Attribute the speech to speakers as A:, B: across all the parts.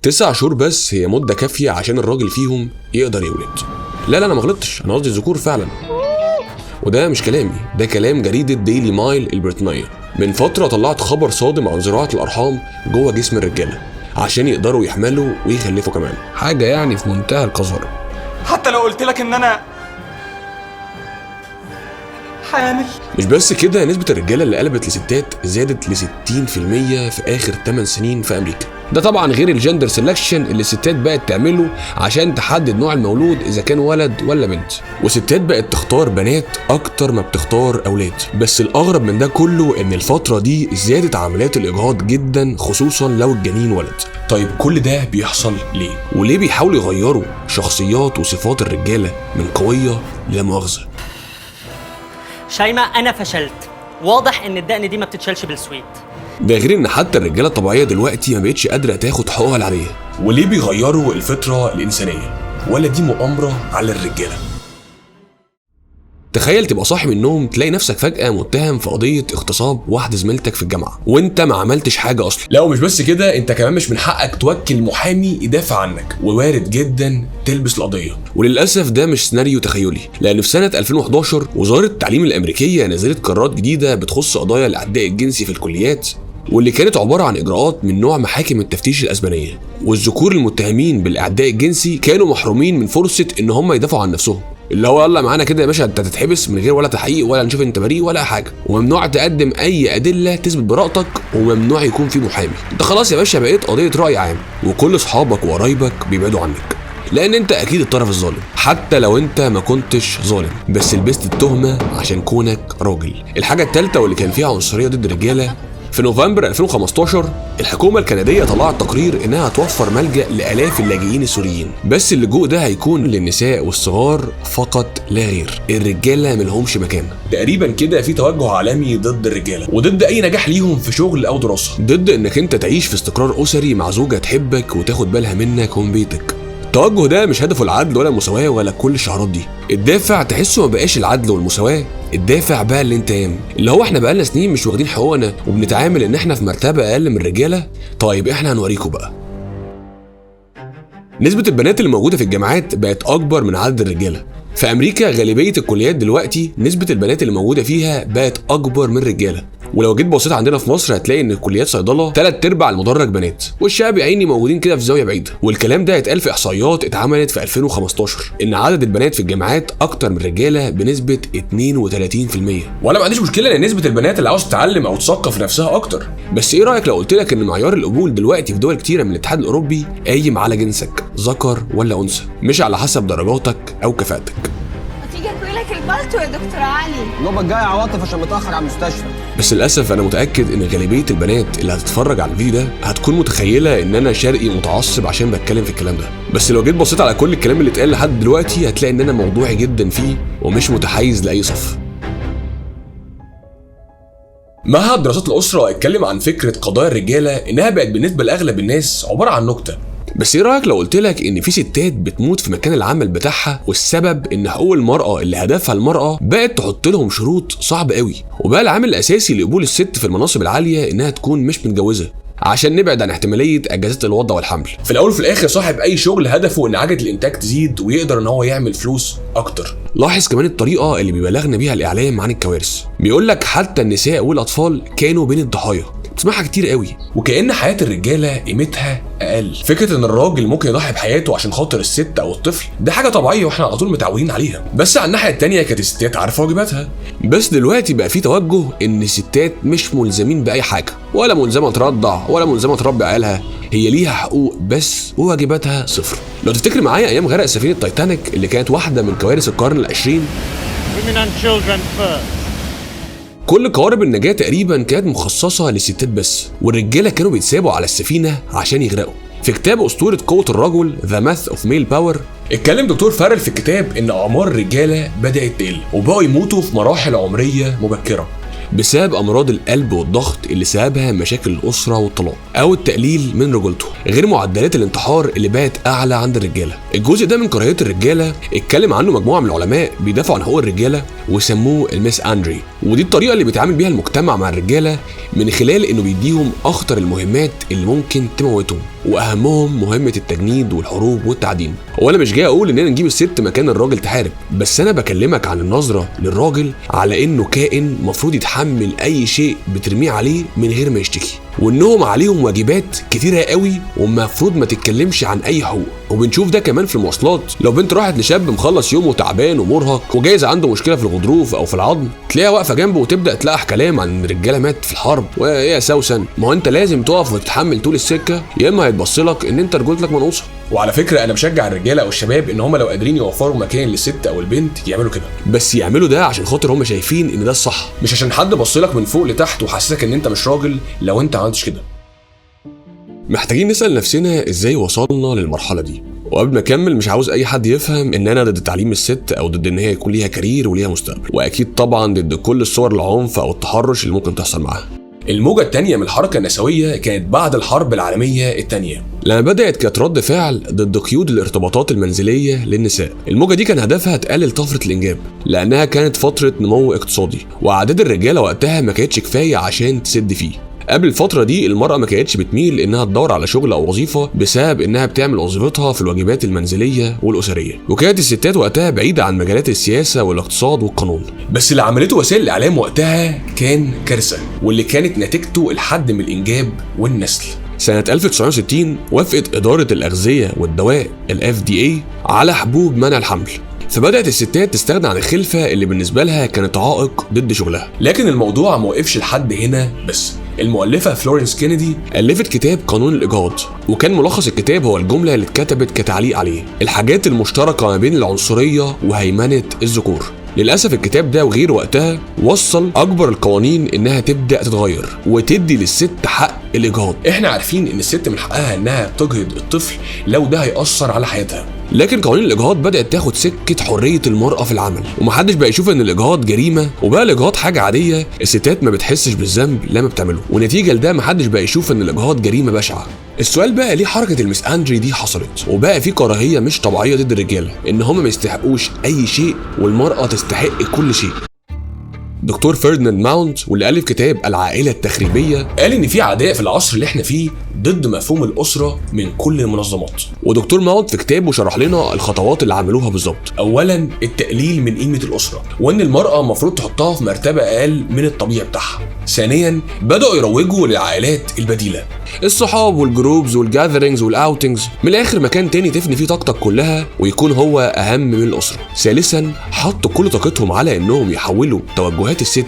A: 9 شهور بس هي مده كافيه عشان الراجل فيهم يقدر يولد. لا انا ما غلطتش، انا قصدي الذكور فعلا. وده مش كلامي، ده كلام جريده ديلي مايل البريطانيه. من فتره طلعت خبر صادم عن زراعه الارحام جوه جسم الرجاله عشان يقدروا يحملوا ويخلفوا كمان، حاجه يعني في منتهى القذاره.
B: حتى لو قلت لك ان انا حامل.
A: مش بس كده، نسبه الرجاله اللي قلبت لستات زادت ل 60% في اخر 8 سنين في امريكا. ده طبعا غير الجندر سيلكشن اللي الستات بقت تعمله عشان تحدد نوع المولود اذا كان ولد ولا بنت، وستات بقت تختار بنات اكتر ما بتختار اولاد. بس الاغرب من ده كله ان الفتره دي زادت عمليات الاجهاض جدا، خصوصا لو الجنين ولد. طيب كل ده بيحصل ليه؟ وليه بيحاولوا يغيروا شخصيات وصفات الرجاله من قويه للا مؤاخذه؟
C: شيماء انا فشلت، واضح ان الدقن دي ما بتتشالش بالسويت.
A: ده غير ان حتى الرجاله الطبيعيه دلوقتي ما بقتش قادره تاخد حقوقها العاديه. وليه بيغيروا الفطره الانسانيه؟ ولا دي مؤامره على الرجاله؟ تخيل تبقى صاحي من النوم تلاقي نفسك فجأة متهم في قضية اغتصاب واحدة زميلتك في الجامعة وانت ما عملتش حاجة اصلا. لا ومش بس كده، انت كمان مش من حقك توكل محامي يدافع عنك، ووارد جدا تلبس القضية. وللأسف ده مش سيناريو تخيلي، لأن في سنة 2011 وزارة التعليم الأمريكية نزلت قرارات جديدة بتخص قضايا الاعتداء الجنسي في الكليات، واللي كانت عبارة عن إجراءات من نوع محاكم التفتيش الأسبانية. والذكور المتهمين بالاعتداء الجنسي كانوا محرومين من فرصة إن هم يدافعوا عن نفسهم، اللي هو يلا معانا كده يا باشا انت تتحبس من غير ولا تحقيق ولا نشوف انت بريء ولا حاجه، وممنوع تقدم اي ادله تثبت براءتك، وممنوع يكون في محامي. انت خلاص يا باشا بقيت قضيه راي عام، وكل اصحابك وقرايبك بيبعدوا عنك، لان انت اكيد الطرف الظالم، حتى لو انت ما كنتش ظالم بس لبست التهمه عشان كونك راجل. الحاجه الثالثه واللي كان فيها عنصريه ضد الرجاله، في نوفمبر 2015 الحكومة الكندية طلعت تقرير انها توفر ملجأ لآلاف اللاجئين السوريين، بس اللجوء ده هيكون للنساء والصغار فقط لا غير، الرجالة ملهمش مكان. تقريبا كده في توجه عالمي ضد الرجالة وضد اي نجاح ليهم في شغل او دراسة، ضد انك انت تعيش في استقرار اسري مع زوجة تحبك وتاخد بالها منك ومن بيتك. التوجه ده مش هدفه العدل ولا المساواة ولا كل الشعارات دي. الدافع تحسه ما بقاش العدل والمساواة، الدافع بقى الانتقام، اللي هو احنا بقالنا سنين مش واخدين حقوقنا وبنتعامل ان احنا في مرتبة اقل من الرجالة. طيب احنا هنوريكم بقى. نسبة البنات اللي موجودة في الجامعات بقت اكبر من عدد الرجالة. في امريكا غالبية الكليات دلوقتي نسبة البنات اللي موجودة فيها بقت اكبر من الرجالة. ولو جيت بصيت عندنا في مصر هتلاقي ان كليات صيدله 3/4 المدرج بنات، والشباب يا عيني موجودين كده في زاويه بعيده. والكلام ده اتقال في احصائيات اتعملت في 2015 ان عدد البنات في الجامعات اكتر من الرجاله بنسبه 32%. وانا ما عنديش مشكله ان نسبه البنات اللي عاوز تتعلم او تثقف نفسها اكتر، بس ايه رايك لو قلت لك ان معيار القبول دلوقتي في دول كتيره من الاتحاد الاوروبي قايم على جنسك، ذكر ولا انثى، مش على حسب درجاتك او كفاءتك.
D: تيجي اكويلك البلطو يا دكتور علي.
E: نوبك جاي عواطف عشان متاخر على المستشفى.
A: بس للاسف انا متاكد ان غالبيه البنات اللي هتتفرج على الفيديو ده هتكون متخيله ان انا شرقي متعصب عشان بتكلم في الكلام ده، بس لو جيت بصيت على كل الكلام اللي اتقال لحد دلوقتي هتلاقي ان انا موضوعي جدا فيه ومش متحيز لاي صف. معهد دراسات الاسره اتكلم عن فكره قضايا الرجاله انها بقت بالنسبه لاغلب الناس عباره عن نكته. بس ايه رايك لو قلت لك ان في ستات بتموت في مكان العمل بتاعها والسبب ان حقوق المراه اللي هدفها المراه بقت تحط لهم شروط صعبه قوي، وبقى العامل الاساسي لقبول الست في المناصب العاليه انها تكون مش متجوزه عشان نبعد عن احتماليه اجازات الوضع والحمل. في الاول وفي الاخر صاحب اي شغل هدفه ان عجله الانتاج تزيد ويقدر ان هو يعمل فلوس اكتر. لاحظ كمان الطريقه اللي بيبلغنا بيها الاعلام عن الكوارث، بيقول لك حتى النساء والاطفال كانوا بين الضحايا، بتسمعها كتير قوي، وكأن حياة الرجالة قيمتها أقل. فكرة إن الراجل ممكن يضحي بحياته عشان خاطر الست أو الطفل ده حاجة طبيعية وإحنا على طول متعودين عليها، بس على الناحية التانية كانت الستات عارفة واجباتها. بس دلوقتي بقى في توجه إن الستات مش ملزمين بأي حاجة، ولا ملزمة ترضع ولا ملزمة تربي عيالها، هي ليها حقوق بس وواجباتها صفر. لو تفتكر معايا أيام غرق سفينة تايتانيك اللي كانت واحدة من كوارث القرن العشرين، كل قوارب النجاة تقريبا كانت مخصصة للستات بس، والرجالة كانوا بيتسابوا على السفينة عشان يغرقوا. في كتاب أسطورة قوة الرجل The Myth of Male Power اتكلم دكتور فارل في الكتاب إن أعمار الرجالة بدأت تقل وبقوا يموتوا في مراحل عمرية مبكرة بسبب امراض القلب والضغط اللي سببها مشاكل الاسره والطلاق او التقليل من رجولته، غير معدلات الانتحار اللي بقت اعلى عند الرجاله. الجزء ده من كراهيه الرجاله اتكلم عنه مجموعه من العلماء بيدافعوا عن حقوق الرجاله وسموه الميس اندري، ودي الطريقه اللي بيتعامل بيها المجتمع مع الرجاله من خلال انه بيديهم اخطر المهمات اللي ممكن تموتهم، واهمهم مهمه التجنيد والحروب والتعدين. وانا مش جاي اقول اننا نجيب الست مكان الراجل تحارب، بس انا بكلمك عن النظره للراجل على انه كائن مفروض يتحمل اي شيء بترميه عليه من غير ما يشتكي، وانهم عليهم واجبات كتيره قوي ومفروض ما تتكلمش عن اي حقوق. وبنشوف ده كمان في المواصلات، لو بنت راحت لشاب مخلص يومه تعبان ومرهق وجايز عنده مشكله في الغضروف او في العظم، تلاقيها واقفه جنبه وتبدا تلقح كلام عن ان الرجاله مات في الحرب وايه يا سوسن. ما هو انت لازم تقف وتتحمل طول السكه، يا اما هيتبص لك ان انت رجولتك منقوصه.
B: وعلى فكره انا بشجع الرجاله او الشباب ان هم لو قادرين يوفروا مكان للست او البنت يعملوا كده،
A: بس يعملوا ده عشان خاطر هم شايفين ان ده الصح،
B: مش عشان حد بص لك من فوق لتحت وحسسك ان انت مش راجل لو انت عملتش كده.
A: محتاجين نسأل نفسنا ازاي وصلنا للمرحلة دي. وقبل ما اكمل مش عاوز اي حد يفهم ان انا ضد تعليم الست او ضد ان هي يكون ليها كارير وليها مستقبل، واكيد طبعا ضد كل الصور العنف او التحرش اللي ممكن تحصل معاها.
B: الموجة التانية من الحركة النسوية كانت بعد الحرب العالمية التانية،
A: لما بدأت كانت رد فعل ضد قيود الارتباطات المنزلية للنساء. الموجة دي كان هدفها تقلل طفرة الإنجاب، لأنها كانت فترة نمو اقتصادي وأعداد الرجالة وقتها ما كانتش كفاية عشان تسد فيه. قبل الفترة دي المرأة ما كانتش بتميل انها تدور على شغل او وظيفة بسبب انها بتعمل وظيفتها في الواجبات المنزلية والاسرية، وكانت الستات وقتها بعيدة عن مجالات السياسة والاقتصاد والقانون.
B: بس اللي عملته وسائل الاعلام وقتها كان كارثة، واللي كانت نتيجته الحد من الانجاب والنسل.
A: سنة 1960 وافقت إدارة الأغذية والدواء FDA على حبوب منع الحمل، فبدأت الستات تستغنى عن الخلفة اللي بالنسبة لها كانت عائق ضد شغلها.
B: لكن الموضوع ما وقفش لحد هنا بس. المؤلفة فلورنس كينيدي
A: ألفت كتاب قانون الإيجاد، وكان ملخص الكتاب هو الجملة اللي اتكتبت كتعليق عليه: الحاجات المشتركة ما بين العنصرية وهيمنة الذكور. للأسف الكتاب ده وغيره وقتها وصل أكبر القوانين إنها تبدأ تتغير وتدي للست حق الإجهاض.
B: إحنا عارفين إن الست من حقها إنها تجهض الطفل لو ده هيأثر على حياتها،
A: لكن قوانين الإجهاض بدأت تاخد سكة حرية المرأة في العمل، ومحدش بقى يشوف إن الإجهاض جريمة، وبقى الإجهاض حاجة عادية الستات ما بتحسش بالذنب لما بتعمله، ونتيجة لده محدش بقى يشوف إن الإجهاض جريمة بشعة. السؤال بقى ليه حركة المس أندري دي حصلت، وبقى في كراهية مش طبيعية ضد الرجالة إن هم ما يستحقوش أي شيء والمرأة تستحق كل شيء. دكتور فرديناند ماونت واللي ألف كتاب العائلة التخريبية
B: قال إن في عداء في العصر اللي إحنا فيه ضد مفهوم الأسرة من كل المنظمات.
A: ودكتور ماونت في كتابه شرح لنا الخطوات اللي عملوها بالظبط.
B: أولاً التقليل من قيمة الأسرة، وإن المرأة المفروض تحطها في مرتبة أقل من الطبيعي بتاعها. ثانياً بدأوا يروجوا للعائلات البديلة،
A: الصحاب والجروبز والجاذرينجز والاوتنجز، من الاخر مكان تاني تفني فيه طاقتك كلها ويكون هو اهم من الاسره. ثالثا حطوا كل طاقتهم على انهم يحولوا توجهات الست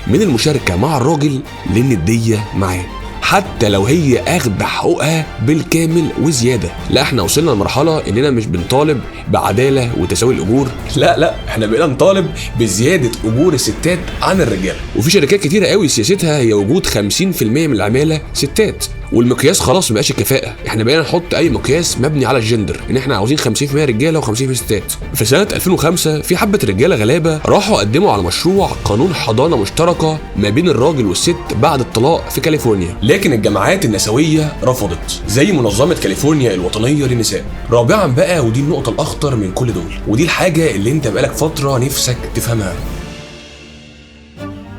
A: من المشاركه مع الراجل للنديه معاه، حتى لو هي اخدة حقوقها بالكامل وزياده. لا احنا وصلنا لمرحله اننا مش بنطالب بعداله وتساوي الاجور،
B: لا احنا بقينا نطالب بزياده اجور الستات عن الرجال.
A: وفي شركات كتيره قوي سياستها هي وجود 50% من العماله ستات، والمقياس خلاص مبقاش الكفاءه، احنا بقينا نحط اي مقياس مبني على الجندر، ان احنا عاوزين 50% رجاله و50% ستات. في سنه 2005 في حبه رجاله غلابه راحوا قدموا على مشروع قانون حضانه مشتركه ما بين الراجل والست بعد الطلاق في كاليفورنيا،
B: لكن الجماعات النسويه رفضت، زي منظمه كاليفورنيا الوطنيه للنساء. رابعا بقى، ودي النقطه الاخطر من كل دول، ودي الحاجه اللي انت بقالك فتره نفسك تفهمها،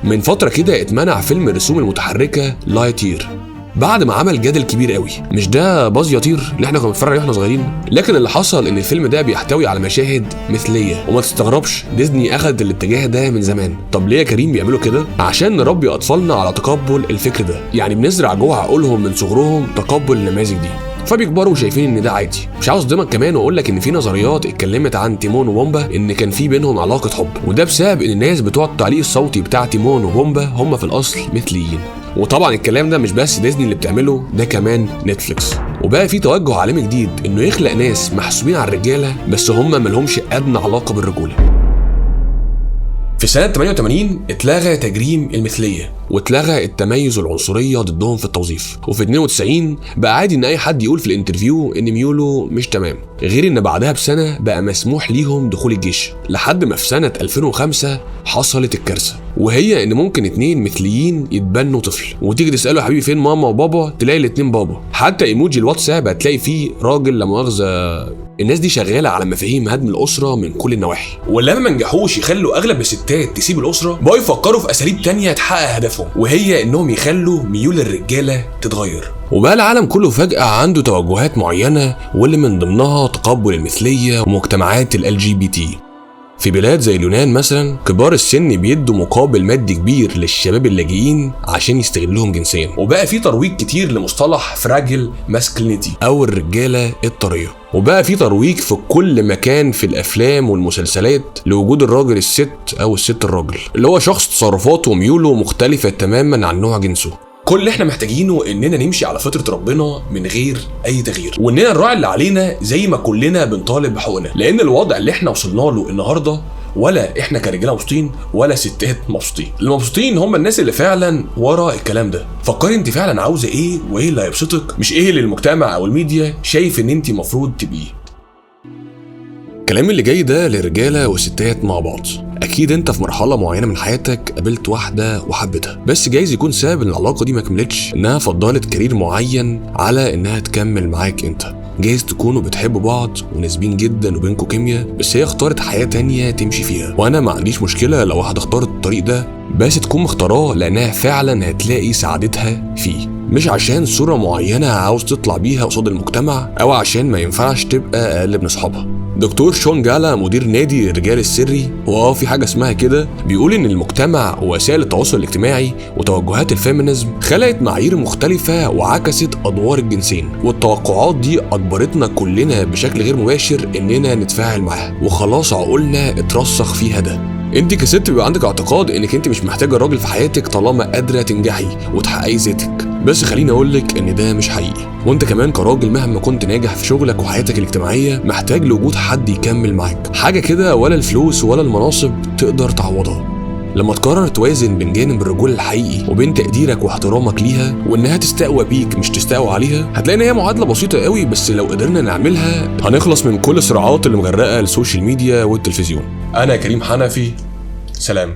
A: من فتره كده اتمنع فيلم الرسوم المتحركه لايتير بعد ما عمل جدل كبير قوي. مش ده باز يطير اللي احنا كنا بنتفرج عليه واحنا صغيرين؟ لكن اللي حصل ان الفيلم ده بيحتوي على مشاهد مثليه، وما تستغربش ديزني اخذت الاتجاه ده من زمان. طب ليه يا كريم بيعملوا كده؟ عشان نربي اطفالنا على تقبل الفكر ده، يعني بنزرع جوه عقولهم من صغرهم تقبل النماذج دي، فبيكبروا شايفين ان ده عادي. مش عاوز اصدمك كمان واقول لك ان في نظريات اتكلمت عن تيمون وبومبا ان كان في بينهم علاقه حب، وده بسبب ان الناس بتوع التعليق الصوتي بتاع تيمون وبومبا هم في الاصل مثليين. وطبعا الكلام ده مش بس ديزني اللي بتعمله، ده كمان نتفليكس. وبقى في توجه عالمي جديد انه يخلق ناس محسوبين على الرجاله بس هم ملهمش ادنى علاقه بالرجوله.
B: في سنة 88 اتلغى تجريم المثلية
A: واتلغى التميز والعنصرية ضدهم في التوظيف، وفي 92 بقى عادي ان اي حد يقول في الانترفيو ان ميوله مش تمام، غير ان بعدها بسنة بقى مسموح ليهم دخول الجيش، لحد ما في سنة 2005 حصلت الكارثة، وهي ان ممكن 2 مثليين يتبنوا طفل، وتيجي تسأله يا حبيبي فين ماما وبابا تلاقي الاتنين بابا. حتى ايموجي الواتساب هتلاقي فيه راجل لا مؤاخذة. الناس دي شغاله على مفاهيم هدم الاسره من كل النواحي،
B: ولما ما نجحوش يخلوا اغلب الستات تسيب الاسره، بقوا يفكروا في اساليب تانية تحقق هدفهم، وهي انهم يخلوا ميول الرجاله تتغير.
A: وبقى العالم كله فجأة عنده توجهات معينة، واللي من ضمنها تقبل المثلية ومجتمعات LGBT. في بلاد زي اليونان مثلا كبار السن بيدوا مقابل مادي كبير للشباب اللاجئين عشان يستغلوهم جنسيا.
B: وبقى في ترويج كتير لمصطلح فراجل ماسكلينيتي
A: او الرجاله الطريه. وبقى في ترويج في كل مكان في الافلام والمسلسلات لوجود الراجل الست او الست الراجل، اللي هو شخص تصرفاته وميوله مختلفه تماما عن نوع جنسه.
B: كل اللي احنا محتاجينه اننا نمشي على فطرة ربنا من غير اي تغيير، واننا نراعي اللي علينا زي ما كلنا بنطالب بحقوقنا، لان الوضع اللي احنا وصلنا له النهارده ولا احنا كرجاله مبسوطين ولا ستات مبسوطين. المبسوطين هم الناس اللي فعلا ورا الكلام ده. فكري انت فعلا عاوزه ايه وايه اللي هيبسطك، مش ايه اللي المجتمع او الميديا شايف ان انت المفروض تبقيه.
A: الكلام اللي جاي ده لرجاله وستات مع بعض. اكيد انت في مرحله معينه من حياتك قابلت واحده وحبتها، بس جايز يكون سبب ان العلاقه دي ما كملتش انها فضلت كارير معين على انها تكمل معاك انت. جايز تكونوا بتحبوا بعض ونسبين جدا وبينكوا كيمياء، بس هي اختارت حياه تانية تمشي فيها. وانا ما عنديش مشكله لو واحده اختارت الطريق ده، بس تكون مختاراه لانها فعلا هتلاقي سعادتها فيه، مش عشان صوره معينه عاوز تطلع بيها قصاد المجتمع او عشان ما ينفعش تبقى اقل من اصحابها. دكتور شون جالا مدير نادي الرجال السري، في حاجه اسمها كده، بيقول ان المجتمع ووسائل التواصل الاجتماعي وتوجهات الفيمينيزم خلقت معايير مختلفه وعكست ادوار الجنسين، والتوقعات دي اجبرتنا كلنا بشكل غير مباشر اننا نتفاعل معاها، وخلاص عقولنا اترسخ فيها ده. انت كست بيبقى عندك اعتقاد انك انت مش محتاجه راجل في حياتك طالما قادره تنجحي وتحققي ذاتك، بس خليني اقولك ان ده مش حقيقي. وانت كمان كراجل مهما كنت ناجح في شغلك وحياتك الاجتماعيه محتاج لوجود حد يكمل معاك، حاجه كده ولا الفلوس ولا المناصب تقدر تعوضها. لما تقرر توازن بين جانب الرجوله الحقيقي وبين تقديرك واحترامك ليها، وانها تستقوى بيك مش تستقوى عليها، هتلاقي ان هي معادله بسيطه قوي، بس لو قدرنا نعملها هنخلص من كل الصراعات اللي مغرقه السوشيال ميديا والتلفزيون.
B: انا كريم حنفي، سلام.